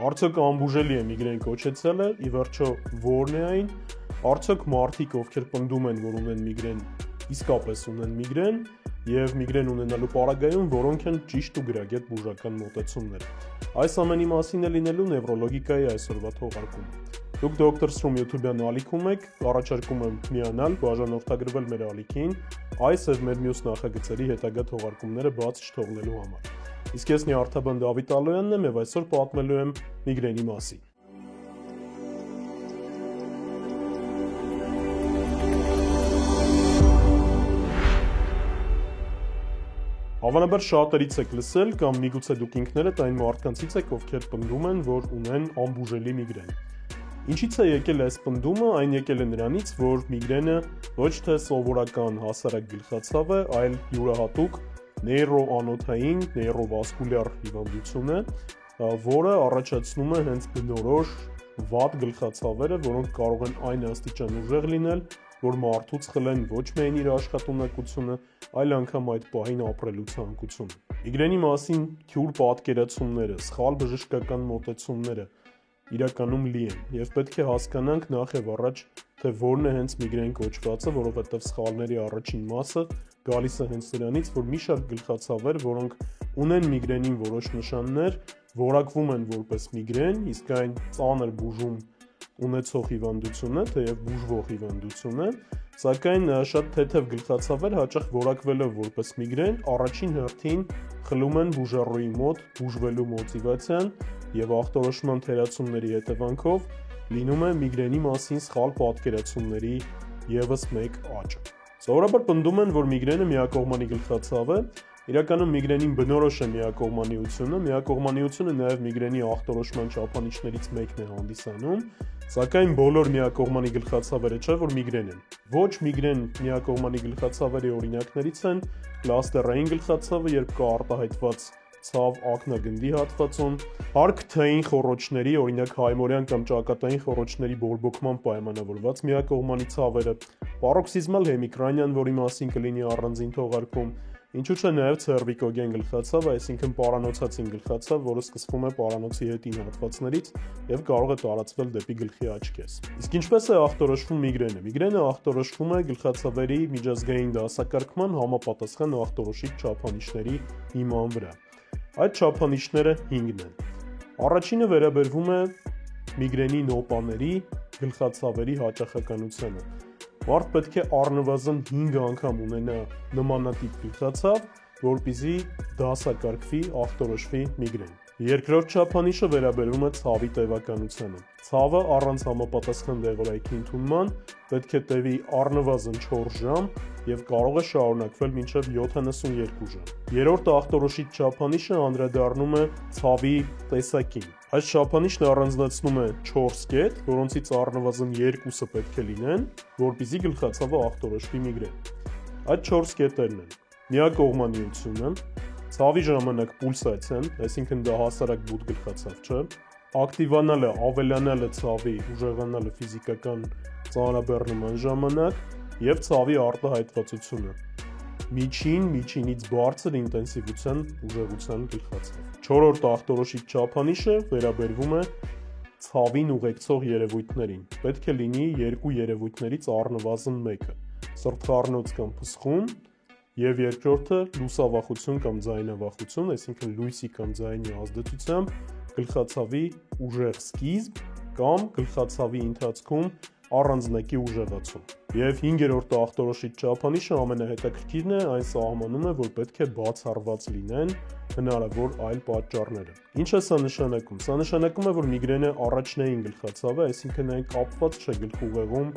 Արդյոք անբուժելի է միգրեն կոչեցելը, ի վերջո որն է այն, արդյոք մարդիկ, ովքեր պնդում են, որ ունեն միգրեն, իսկապես ունեն միգրեն, եւ միգրեն ունենալու պարագայում որոնք են ճիշտ ու գրագետ բուժական մոտեցումները։ Այս ամենի մասին է լինելու նևրոլոգիկայի այսօրվա թողարկումը։ Դուք Dr. Strom YouTube-յան ալիքում եք, առաջարկում եմ միանալ, բաժանորդագրվել մեր ալիքին, այս եւ մեր մյուս նախագծերի հետագա թողարկումները բաց չթողնելու համար։ Իսկ ես Նյարդաբան Դավիթ Ալոյանն եմ եւ այսօր պատմելու եմ միգրենի մասին։ Հավանաբար շատերից եք լսել կամ միգուցե դուք ինքներդ այն մարդկանցից եք, ովքեր պնդում են, որ ունեն անբուժելի միգրեն։ Ինչից է եկել այս պնդումը, այն եկել է նրանից, որ միգրենը ոչ թե սովորական հասարակ գլխացավ է, այլ յուրահատուկ նեյրոանոթային, նեյրովասկուլյար հիվանդություն է, որը առաջացնում է հենց բնորոշ վատ գլխացավերը, որոնք կարող են այն աստիճան ուժեղ լինել, որ մարդուց խլեն ոչ միայն իր աշխատունակությունը, այլ անգամ այդ պահին ապրելու ցանկությունը։ Միգրենի մասին թյուր պատկերացումները, սխալ բժշկական մոտեցումները իրականում լի են, եւ պետք է հասկանանք նախ եւ առաջ, թե որն է հենց միգրեն կոչվածը, որովհետեւ սխալների առաջին մասը գալիս է հենց նրանից, որ մի շարք գլխացավեր, որոնք ունեն միգրենին որոշ նշաններ, որակվում են որպես միգրեն, իսկ այն ծանր բուժում ունեցող հիվանդություն է, թեև բուժվող հիվանդություն է, սակայն շատ թեթև գլխացավեր հաճախ որակվելով որպես միգրեն, առաջին հերթին խլում են բուժառուի մոտ բուժվելու մոտիվացիան եւ ախտորոշման թերացումների հետևանքով լինում է միգրենի մասին սխալ պատկերացումների եւս մեկ աճ։ Սովորաբար պնդում են, որ միգրենը միակողմանի գլխացավ է, իրականում միգրենին բնորոշ է միակողմանիությունը նաև միգրենի ախտորոշման չափանիշներից մեկն է հանդիսանում, սակայն բոլոր միակողմանի գլխացավերը չէ, որ միգրեն են։ Ոչ միգրեն միակողմանի գլխացավերի օրինակներից են կլաստերային գլխացավը, երբ կա արտահայտված ցավ ակնագնդի հատվածում, հարկ թեյին խոռոչների, օրինակ հայմորյան կամ ճակատային խոռոչների բորբոքման պայմանավորված միակողմանի ցավերը, պարոքսիզմալ հեմիկրանյան, որի մասին կլինի առանձին թողարկում, ինչու՞ չէ նաև ցերվիկոգեն գլխացավ, այսինքն պարանոցացին գլխացավ, որը սկսվում է պարանոցի հետին հատվածներից եւ կարող է տարածվել դեպի գլխի աչքես։ Իսկ ինչպես է ախտորոշվում միգրենը։ Միգրենը ախտորոշվում է գլխացավերի միջազգային դասակարգման համապատասխան ախտորոշիչ չափանիշների հիման վրա։ Այդ չափանիշները 5-ն են։ Առաջինը վերաբերվում է միգրենի նոպաների գլխացավերի հաճախականությանը։ Մարդ պետք է առնվազն 5 անգամ ունենա նմանատիպ գլխացավ, որպեսզի դասակարգվի, ախտորոշվի միգրեն։ Երկրորդ չափանիշը վերաբերում է ցավի տևականությանը։ Ցավը առանց համապատասխան դեղորայքի ընդունման պետք է տևի առնվազն 4 ժամ եւ կարող է շարունակվել մինչեւ 72 ժամ։ Երրորդ ախտորոշիչ չափանիշը անդրադառնում է ցավի տեսակին։ Այս չափանիշն առանձնացնում է 4 կետ, որոնցից առնվազն 2-ը պետք է լինեն, որպեսզի գլխացավը ախտորոշվի միգրեն։ Այդ 4 կետերն են. միակողմանիությունը, ցավի ժամանակ պուլսացիան, այսինքն դա հասարակ բուտ գլխացավ չէ, ակտիվանալը, ավելանալը ցավի, ուժեղանալը ֆիզիկական ծանրաբեռնման ժամանակ եւ ցավի արտահայտվածությունը։ Միջինից բարձր ինտենսիվության ուժեղության գլխացավ։ 4-րդ ախտորոշիչ չափանիշը վերաբերվում է ցավին ուղեկցող երևույթներին։ Պետք է լինի երկու երևույթներից առնվազն մեկը՝ սրտխառնոց կամ փսխում, եւ երկրորդը լուսավախություն կամ ձայնավախություն, այսինքն լույսի կամ ձայնի ազդեցությամբ գլխացավի ուժեղ սկիզբ կամ գլխացավի ընթացքում առանձնակի ուժեղացում։ Եվ 5-րդ ախտորոշիչ չափանիշը ամենահետաքրքիրն է, այն սահմանում է, որ պետք է բացառված լինեն հնարավոր այլ պատճառները։ Ինչ է սա նշանակում։ Սա նշանակում է, որ միգրենը առաջնային գլխացավ է, այսինքն այն կապված չէ գլխուղեղում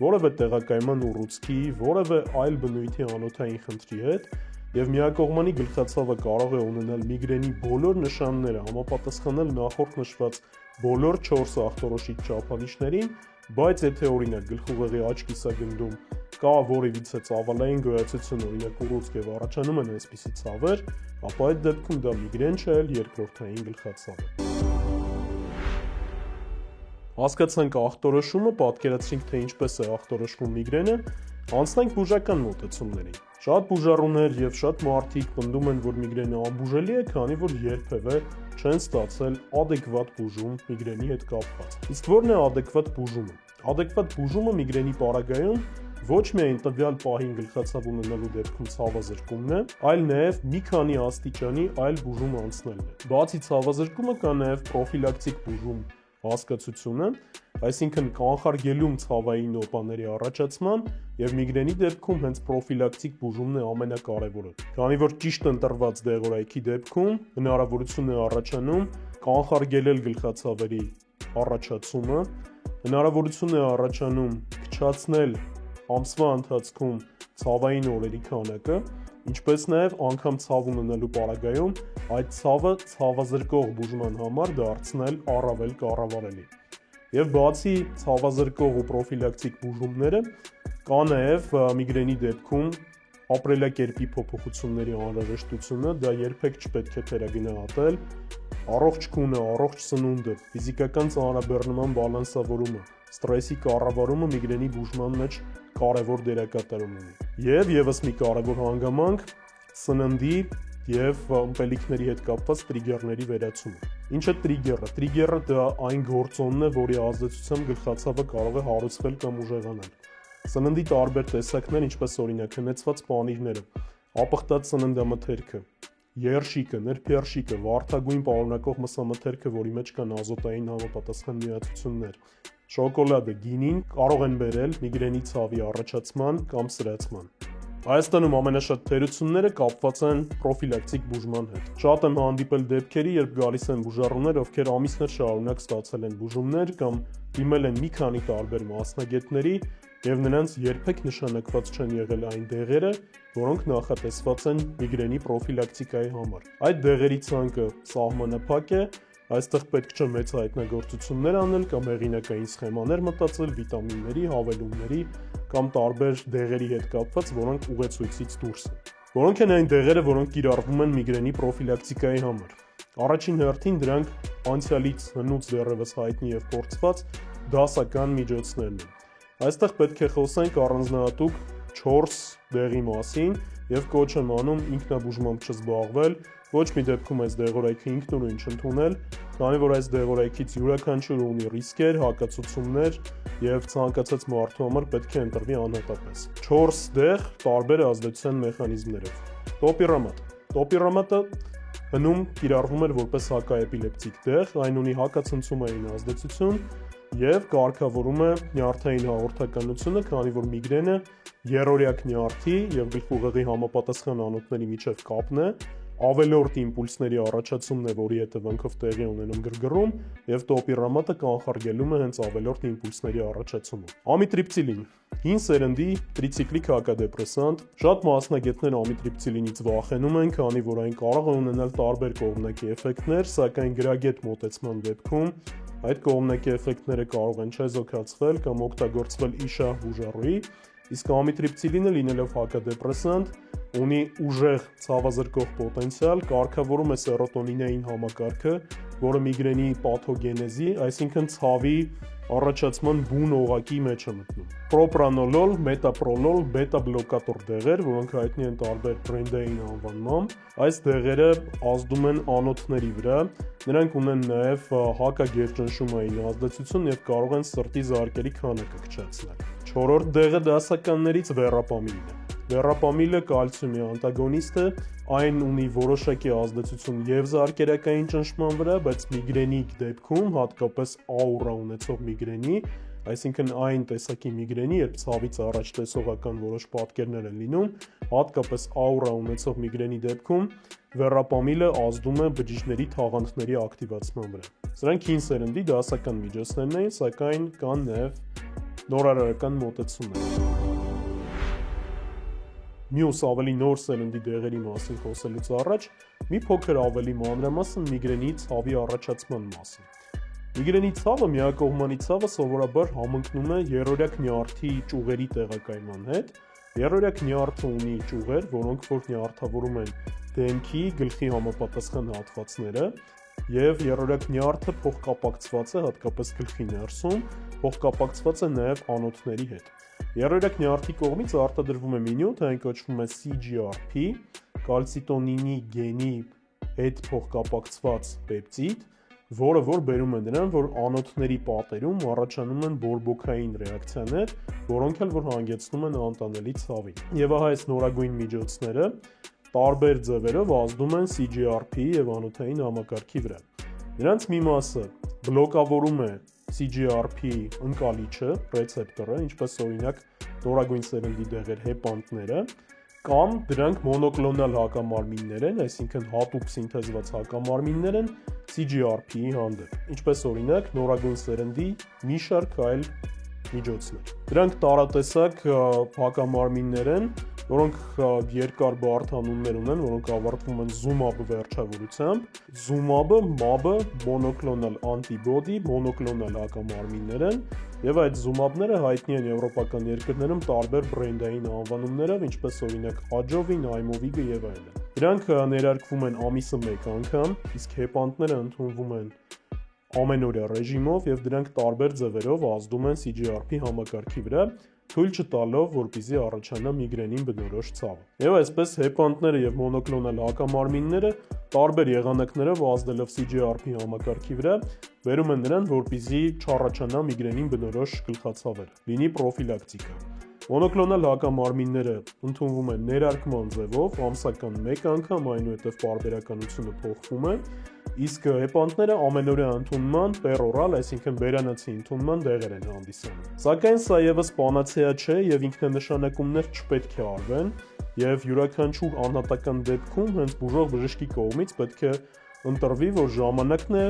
որևէ տեղակայման ուռուցքի, որևէ այլ բնույթի անոթային խնդրի հետ, եւ միակողմանի գլխացավը կարող է ունենալ միգրենի բոլոր նշանները, համապատասխանել նախորդ նշված բոլոր 4 ախտորոշիչ չափանիշներին, բայց եթե օրինակ գլխուղեղի աջ կիսագնդում կա որևիցե ծավալային գոյացություն, օրինակ ուռուցք եւ առաջանում են այսպիսի ցավեր, ապա այդ դեպքում դա միգրեն չէ, այլ երկրորդային գլխացավ է։ Հասկացանք ախտորոշումը, պատկերացրինք, թե ինչպես է ախտորոշվում միգրենը, Անցնենք բուժական մոտեցումներին։ Շատ բուժառուներ եւ շատ մարդիկ պնդում են, որ միգրենը անբուժելի է, քանի որ երբևէ չեն ստացել adekvat բուժում միգրենի հետ կապված։ Իսկ ո՞րն է adekvat բուժումը։ Adekvat բուժումը միգրենի պարագայում ոչ միայն տվյալ պահին գլխացավ ունենալու դեպքում ցավազրկումն է, այլ նաև մի քանի աստիճանի այլ բուժում անցնելն է։ Բացի ցավազրկումը կա նաև պրոֆիլակտիկ բուժում հասկացությունը, այսինքն կանխարգելում ցավային օպաների առաջացման եւ միգրենի դեպքում հենց պրոֆիլակտիկ բուժումն է ամենակարևորը։ Քանի որ ճիշտ ընտրված դեղորայքի դեպքում հնարավորություն է առաջանում կանխարգելել գլխացավերի առաջացումը, հնարավորություն է առաջանում փչացնել ամսվա ընթացքում ցավային օրերի քանակը, ինչպես նաև անգամ ցավ ունենալու պարագայում այդ ցավը ցավազրկող բուժման համար դարձնել առավել կառավարելի։ Եվ բացի ցավազրկող ու պրոֆիլակտիկ բուժումները, կա նաև միգրենի դեպքում ապրելակերպի փոփոխությունների անհրաժեշտությունը, դա երբեք չպետք է թերագնահատել, առողջ քունը, առողջ սնունդը, ֆիզիկական ծանրաբեռնման բալանսավորումը, ստրեսի կառավարումը միգրենի բուժման մեջ կարևոր դերակատարում ունի։ Եվ եւս մի կարևոր հանգամանք սննդի եւ ըմպելիքների հետ կապված տրիգերների վերացումը։ Ինչ է տրիգերը։ Տրիգերը դա այն գործոնն է, որի ազդեցությամբ գլխացավը կարող է հարուցվել կամ ուժեղանալ։ Սննդի տարբեր տեսակներ, ինչպես օրինակ հնեցված պանիրները, ապխտած սննդամթերքը, երշիկը, նրբերշիկը, վարդագույն պարունակող մսամթերքը, որի մեջ կան ազոտային համապատասխան միացություններ, շոկոլադը, գինին կարող են բերել միգրենի ցավի առաջացման կամ սրացման։ Հայաստանում ամենաշատ թերությունները կապված են պրոֆիլակտիկ բուժման հետ։ Շատ եմ հանդիպել դեպքերի, երբ գալիս են բուժառուներ, ովքեր ամիսներ շարունակ ստացել են բուժումներ կամ դիմել են մի քանի տարբեր մասնագետների եւ նրանց երբեք նշանակված չեն եղել այն դեղերը, որոնք նախատեսված են միգրենի պրոֆիլակտիկայի համար։ Այդ դեղերի ցանկը սահմանափակ է, այստեղ պետք չէ մեծ հայտնագործություններ անել կամ հեղինակային սխեմաներ մտածել վիտամինների, հավելումների կամ տարբեր դեղերի հետ կապված, որոնք ուղեցույցից դուրս են։ Որոնք են այն դեղերը, որոնք կիրառվում են միգրենի պրոֆիլակտիկայի համար։ Առաջին հերթին դրանք անցյալից հնուց դեռևս հայտնի եւ փորձված դասական միջոցներն են։ Այստեղ պետք է խոսենք առանձնահատուկ 4 դեղի մասին եւ կոչ եմ անում ինքնաբուժմամբ չզբաղվել, ոչ մի դեպքում այս դեղորայքը ինքնուրույն չընդունել, քանի որ այս դեղորայքից յուրաքանչյուրը ունի ռիսկեր, հակացություններ եւ ցանկացած մարդու համար պետք է ընտրվի անհատապես։ 4 դեղ տարբեր ազդեցության մեխանիզմներով։ Տոպիրամատ։ Տոպիրամատը հնում կիրառվում էր որպես հակաէպիլեպտիկ դեղ, այն ունի հակացնցումային ազդեցություն եւ կարգավորում է նյարդային հաղորդականությունը, քանի որ միգրենը երրորդյակ նյարդի եւ գլխուղեղի համապատասխան անոթների միջև կապն է, ավելորդ իմպուլսների առաջացումն է, որի հետևանքով տեղի ունենում գրգռում եւ տոպիրամատը կանխարգելում է հենց ավելորդ իմպուլսների առաջացումը։ Ամիտրիպտիլին, հին սերնդի տրիցիկլիկ հակադեպրեսանտ, շատ մասնագետներ ամիտրիպտիլինից վախենում են, քանի որ այն կարող է ունենալ տարբեր կողմնակի էֆեկտներ, սակայն գրագետ մոտեցման դեպքում այդ կողմնակի էֆեկտները կարող են չեզոքացվել կամ օգտագործվել իշահ բուժառուի, իսկ ամիտրիպտիլինը լինելով հակադեպրեսանտ ունի ուժեղ ցավազրկող պոտենցիալ, կարգավորում է սերոտոնինային համակարգը, որը միգրենի պաթոգենեզի, այսինքն ցավի առաջացման բուն օղակի մեջ է մտնում։ Պրոպրանոլոլ, մետապրոլոլ, բետա բլոկատոր դեղեր, որոնք հայտնի են տարբեր բրենդային անվանմամբ, այս դեղերը ազդում են անոթների վրա, նրանք ունեն նաև հակագերջնշումային ազդեցություն եւ կարող են սրտի զարկերի քանակը կչացնել։ 4-րդ դեղը դասականներից վերապամիլն է։ Վերապամիլը կալցիումի անտագոնիստ է, այն ունի որոշակի ազդեցություն եւ զարկերակային ճնշման վրա, բայց միգրենիկ դեպքում, հատկապես աուրա ունեցող միգրենի, այսինքն այն տեսակի միգրենի, երբ ցավից առաջ տեսողական որոշ պատկերներ են լինում, հատկապես աուրա ունեցող միգրենի դեպքում վերապամիլը ազդում է բջիջների թաղանթների ակտիվացման վրա։ Սրանք հին սերնդի դասական միջոցներն են, սակայն կան նաեւ նորարարական մոտեցումներ։ Մյուս ավելի նոր սերնդի դեղերի մասին խոսելուց առաջ մի փոքր ավելի մանրամասն միգրենի ցավի առաջացման մասին։ Միգրենի ցավը միակողմանի ցավը սովորաբար համընկնում է երրորդյակ նյարդի ճյուղերի տեղակայման հետ։ Երրորդյակ նյարդը ունի ճյուղեր, որոնք որ նյարդավորում են դեմքի, գլխի համապատասխան հատվածները, եւ երրորդյակ նյարդը փոխկապակցված է հատկապես գլխի ներսում, փոխկապակցված է նաև անոթների հետ։ Երրորդ նյարդի կողմից արտադրվում է մի նյութ, այն կոչվում է CGRP, կալցիտոնինի գենի հետ փոխկապակցված պեպտիդ, որը բերում է նրան, որ անոթների պատերում առաջանում են բորբոքային ռեակցիաներ, որոնք էլ որ հանգեցնում են անտանելի ցավի։ Եվ ահա այս նորագույն միջոցները տարբեր ձևերով ազդում են CGRP եւ անոթային համակարգի վրա։ Նրանց մի մասը բլոկավորում է CGRP ընկալիչը, ռեցեպտորը, ինչպես օրինակ նորագույն սերնդի դեղեր հեպանտները, կամ դրանք մոնոկլոնալ հակամարմիններ են, այսինքն հատուկ սինթեզված հակամարմիններ են CGRP-ի հանդեպ, ինչպես օրինակ նորագույն սերնդի մի շարք այլ միջոցներ։ Դրանք տարատեսակ հակամարմիններ են, որոնք երկար բարդ անուններ ունեն, որոնք ավարտվում են ZUMAB վերջավորությամբ։ ZUMAB-ը, MAB-ը մոնոկլոնալ անտիբոդի, մոնոկլոնալ հակամարմիններ են, եւ այդ ZUMAB-ները հայտնի են եվրոպական երկրներում տարբեր բրենդային անվանումներով, ինչպես օրինակ Ajovy, Aimovig-ը եւ այլն։ Դրանք ներարկվում են ամիսը 1 անգամ, իսկ հեպանտները ընդունվում են ամենօրյա ռեժիմով եւ դրանք տարբեր ձևերով ազդում են CGRP համակարգի վրա, թույլ չտալով, որպեսզի առաջանա միգրենին բնորոշ ցավը։ Եվ այսպես հեպանտները եւ մոնոկլոնալ հակամարմինները տարբեր եղանակներով ազդելով CGRP համակարգի վրա բերում են նրան, որպեսզի չառաջանա միգրենին բնորոշ գլխացավեր, լինի պրոֆիլակտիկա։ Մոնոկլոնալ հակամարմինները ընդունվում են ներարկման ձևով, ամսական 1 անգամ, այնուհետև պարբերականությունը փոխվում է, իսկ հեպանտները ամենօրյա ընդունման պերօրալ, այսինքն բերանացի ընդունման դեղեր են հանդիսանում։ Սակայն սա եւս պանացեա չէ եւ ինքնանշանակումներ չպետք է արվեն եւ յուրաքանչյուր անհատական դեպքում հենց բուժող բժշկի կողմից պետք է ընտրվի, որ ժամանակն է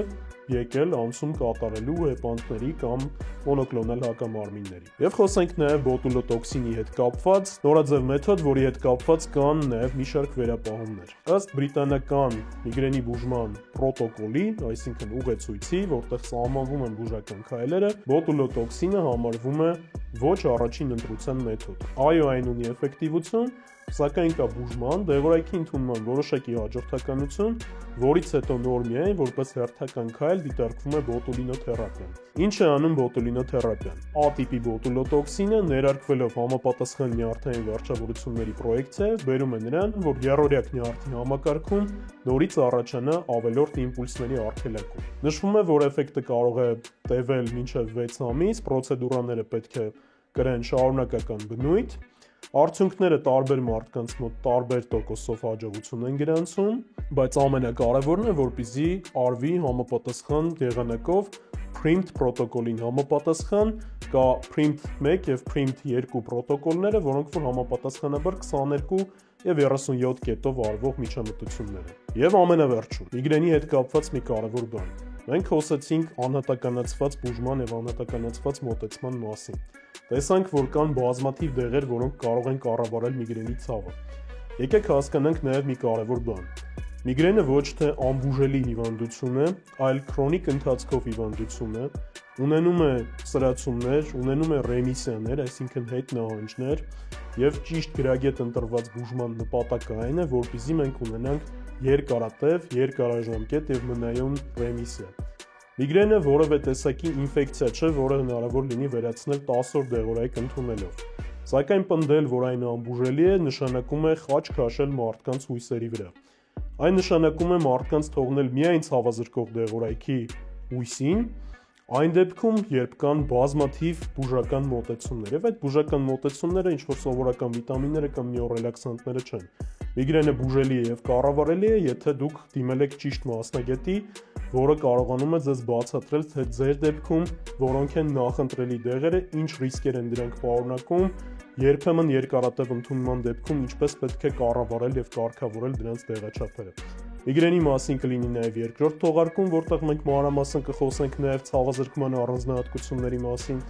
եկել անցում կատարելու հեպանտների կամ մոնոկլոնալ հակամարմինների։ Եվ խոսենք նաև բոտուլոտոքսինի հետ կապված նորաձև մեթոդ, որի հետ կապված կան նաև մի շարք վերապահումներ։ Ըստ բրիտանական միգրենի բուժման պրոտոկոլի, այսինքն ուղեցույցի, որտեղ սահմանվում են բուժական քայլերը, բոտուլոտոքսինը համարվում է ոչ առաջին ընտրության մեթոդ։ Այո, այն ունի էֆեկտիվություն, սակայն կա բուժման, դեղորայքի ընդունման որոշակի հաջորդականություն, որից հետո նոր միայն որպես հերթական քայլ դիտարկվում է բոտուլինոթերապիան։ Ինչ է անում բոտուլինոթերապիան։ A տիպի բոտուլոտոքսինը ներարկվելով համապատասխան նյարդային վարչավորությունների պրոյեկցիա բերում է նրան, որ երրորդ նյարդի համակարգում նորից առաջանա ավելորդ իմպուլսների արգելակում։ Նշվում է, որ էֆեկտը կարող է տևել մինչև 6 ամիս, պրոցեդուրաները պետք է կրեն շարունակական բնույթ։ Արդյունքները տարբեր մարդկանց մոտ տարբեր տոկոսով հաջողություն են գրանցում, բայց ամենակարևորն է, որպեսզի արվի համապատասխան եղանակով PRIMT պրոտոկոլին համապատասխան, կա PRIMT 1 եւ PRIMT 2 պրոտոկոլները, որոնք որ համապատասխանաբար 22 եւ 37 կետով արվող միջամտություններ են։ Եվ ամենավերջում, միգրենի հետ կապված մի կարևոր բան։ Մենք խոսեցինք անհատականացված բուժման եւ անհատականացված մոտեցման մասին։ Տեսանք, որ կան բազմաթիվ դեղեր, որոնք կարող են կառավարել միգրենի ցավը։ Եկեք հասկանանք նաև մի կարևոր բան։ Միգրենը ոչ թե անբուժելի հիվանդություն է, այլ քրոնիկ ընթացքով հիվանդություն է, ունենում է սրացումներ, ունենում է ռեմիսիաներ, այսինքն հետնահանջներ, եւ ճիշտ գրագետ ընտրված բուժման նպատակը այն է, որպեսզի մենք ունենանք երկարատև, երկարաժամկետ եւ մնայուն ռեմիսիա։ Միգրենը որևէ տեսակի ինֆեկցիա չէ, որը հնարավոր լինի վերացնել 10 օր դեղորայք ընդունելով։ Սակայն պնդել, որ այն անբուժելի է, նշանակում է խաչ քաշել մարդկանց հույսերի վրա։ Այն նշանակում է մարդկանց թողնել միայն ցավազրկող դեղորայքի հույսին, այն դեպքում, երբ կան բազմաթիվ բուժական մոտեցումներ, եւ այդ բուժական մոտեցումները ինչ-որ սովորական վիտամինները կամ միոռելաքսանտները չեն։ Միգրենը բուժելի է եւ կառավարելի է, եթե դուք դիմել եք ճիշտ մասնագետի, որը կարողանում է ձեզ բացատրել, թե ձեր դեպքում որոնք են նախընտրելի դեղերը, ինչ ռիսկեր են դրանք պարունակում, երբեմն երկարատև ընդունման դեպքում ինչպես պետք է կառավարել եւ կարգավորել դրանց դեղաչափերը։ Միգրենի մասին կլինի նաեւ երկրորդ թողարկում, որտեղ մենք մանրամասն կխոսենք նաեւ ցավազրկման առանձնահատկությունների մասին։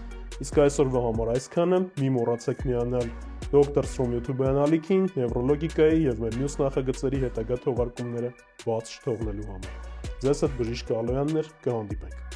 Իսկ այսօրվա համար այսքանը, մի մոռացեք միանալ Dr. Strom YouTube անալիքին, նևրոլոգիկայի եւ մեր մյուս նախագծերի հետագա թողարկումները բաց չթողնելու համար։ Ձեզ հետ բժիշկ Ալոյանն էր, կհանդիպենք։